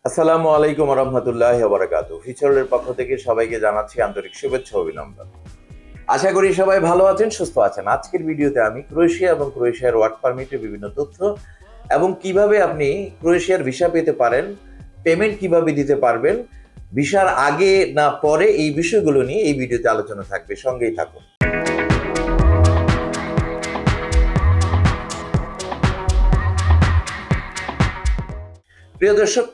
আসসালামু আলাইকুম রহমতুল্লাহ বারাকাতু। ফিচারের পক্ষ থেকে সবাইকে জানাচ্ছি আন্তরিক শুভেচ্ছা অভিনন্দন। আশা করি সবাই ভালো আছেন, সুস্থ আছেন। আজকের ভিডিওতে আমি ক্রোয়েশিয়া এবং ক্রোয়েশিয়ার ওয়ার্ক পারমিটের বিভিন্ন তথ্য এবং কিভাবে আপনি ক্রোয়েশিয়ার ভিসা পেতে পারেন, পেমেন্ট কিভাবে দিতে পারবেন, ভিসার আগে না পরে, এই বিষয়গুলো নিয়ে এই ভিডিওতে আলোচনা থাকবে। সঙ্গেই থাকুন। প্রিয় দর্শক,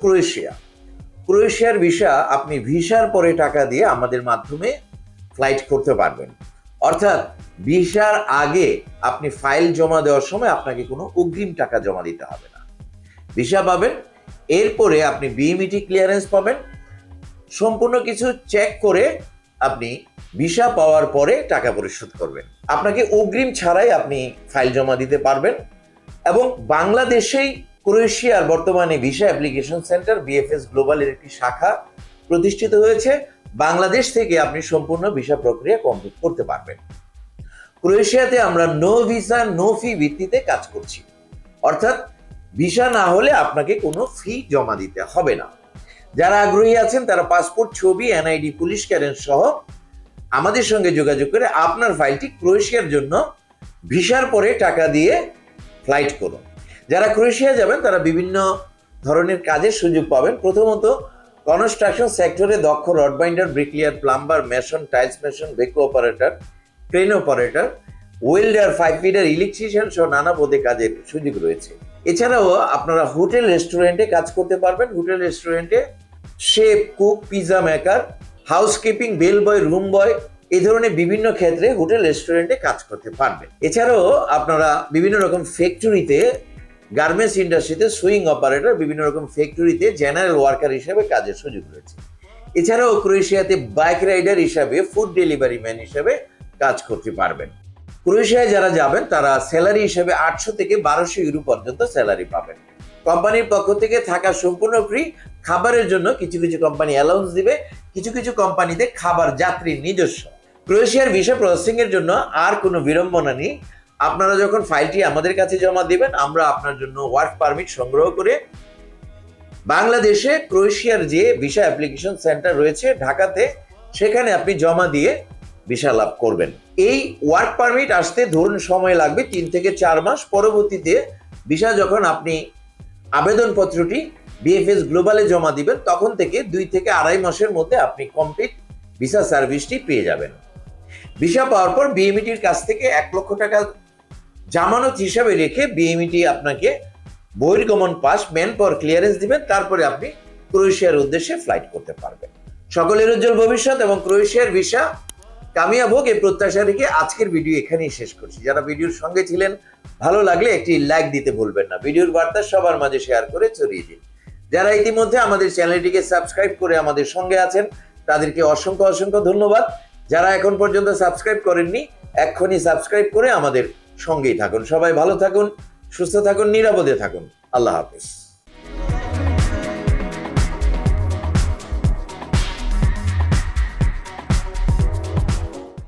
ক্রোয়েশিয়ার ভিসা আপনি ভিসার পরে টাকা দিয়ে আমাদের মাধ্যমে ফ্লাইট করতে পারবেন। অর্থাৎ ভিসার আগে আপনি ফাইল জমা দেওয়ার সময় আপনাকে কোনো অগ্রিম টাকা জমা দিতে হবে না। ভিসা পাবেন, এরপরে আপনি বিএমইটি ক্লিয়ারেন্স পাবেন। সম্পূর্ণ কিছু চেক করে আপনি ভিসা পাওয়ার পরে টাকা পরিশোধ করবেন। আপনাকে অগ্রিম ছাড়াই আপনি ফাইল জমা দিতে পারবেন। এবং বাংলাদেশেই ক্রোয়েশিয়ার বর্তমানে ভিসা অ্যাপ্লিকেশন সেন্টার বিএফএস গ্লোবালের একটি শাখা প্রতিষ্ঠিত হয়েছে। বাংলাদেশ থেকে আপনি সম্পূর্ণ ভিসা প্রক্রিয়া কমপ্লিট করতে পারবেন। ক্রোয়েশিয়াতে আমরা নো ভিসা নো ফি ভিত্তিতে কাজ করছি। অর্থাৎ ভিসা না হলে আপনাকে কোনো ফি জমা দিতে হবে না। যারা আগ্রহী আছেন তারা পাসপোর্ট, ছবি, এনআইডি, পুলিশ ক্লিয়ারেন্স সহ আমাদের সঙ্গে যোগাযোগ করে আপনার ফাইলটি ক্রোয়েশিয়ার জন্য ভিসার পরে টাকা দিয়ে ফ্লাইট করুন। যারা ক্রোয়েশিয়া যাবেন তারা বিভিন্ন ধরনের কাজের সুযোগ পাবেন। প্রথমত, কনস্ট্রাকশন সেক্টরে দক্ষ rod binder, bricklayer, plumber, mason, tiles mason, backhoe operator, crane operator, welder, 5 fitter, electrician সহ নানা পদে কাজের সুযোগ রয়েছে। এছাড়াও আপনারা হোটেল রেস্টুরেন্টে কাজ করতে পারবেন। হোটেল রেস্টুরেন্টে chef, cook, pizza maker, housekeeping, bell boy, room boy, এই ধরনের বিভিন্ন ক্ষেত্রে হোটেল রেস্টুরেন্টে কাজ করতে পারবেন। এছাড়াও আপনারা বিভিন্ন রকম ফ্যাক্টরিতে, গার্মেন্টস ইন্ডাস্ট্রিতে সুইং অপারেটর, বিভিন্ন রকম ফ্যাক্টরিতে জেনারেল ওয়ার্কার হিসেবে কাজের সুযোগ রয়েছে। এছাড়াও ক্রোয়েশিয়াতে বাইক রাইডার হিসাবে, ফুড ডেলিভারি ম্যান হিসাবে কাজ করতে পারবেন। ক্রোয়েশিয়ায় যারা যাবেন তারা স্যালারি হিসেবে 800 থেকে 1200 ইউরো পর্যন্ত স্যালারি পাবেন। কোম্পানির পক্ষ থেকে থাকা সম্পূর্ণ ফ্রি। খাবারের জন্য কিছু কিছু কোম্পানি অ্যালাউন্স দিবে, কিছু কিছু কোম্পানিতে খাবার যাত্রীর নিজস্ব। ক্রোয়েশিয়ার ভিসা প্রসেসিং এর জন্য আর কোনো বিড়ম্বনা নেই। আপনারা যখন ফাইলটি আমাদের কাছে জমা দিবেন, আমরা আপনার জন্য ওয়ার্ক পারমিট সংগ্রহ করে বাংলাদেশে ক্রোয়েশিয়ার যে ভিসা অ্যাপ্লিকেশন সেন্টার রয়েছে ঢাকাতে, সেখানে আপনি জমা দিয়ে ভিসা লাভ করবেন। এই ওয়ার্ক পারমিট আসতে ধরুন সময় লাগবে 3 থেকে 4 মাস। পরবর্তীতে ভিসা যখন আপনি আবেদনপত্রটি বিএফএস গ্লোবালে জমা দিবেন, তখন থেকে 2 থেকে 2.5 মাসের মধ্যে আপনি কমপ্লিট ভিসা সার্ভিসটি পেয়ে যাবেন। ভিসা পাওয়ার পর বিএমইটির কাছ থেকে 1 লক্ষ টাকা জামানত হিসাবে রেখে বিএমইটি আপনাকে বহির্গমন পাস, ম্যান পাওয়ার ক্লিয়ারেন্স দিবেন। তারপরে আপনি ক্রোয়েশিয়ার উদ্দেশ্যে ফ্লাইট করতে পারবেন। সকলের উজ্জ্বল ভবিষ্যৎ এবং ক্রোয়েশিয়ার ভিসা কামিয়াব হোক, এই প্রত্যাশা রেখে আজকের ভিডিও এখানেই শেষ করছি। যারা ভিডিওর সঙ্গে ছিলেন, ভালো লাগলে একটি লাইক দিতে ভুলবেন না। ভিডিওর বার্তা সবার মাঝে শেয়ার করে ছড়িয়ে দিন। যারা ইতিমধ্যে আমাদের চ্যানেলটিকে সাবস্ক্রাইব করে আমাদের সঙ্গে আছেন তাদেরকে অসংখ্য অসংখ্য ধন্যবাদ। যারা এখন পর্যন্ত সাবস্ক্রাইব করেননি, এক্ষুনি সাবস্ক্রাইব করে আমাদের সঙ্গেই থাকুন। সবাই ভালো থাকুন, সুস্থ থাকুন, নিরাপদে থাকুন। আল্লাহ হাফেজ।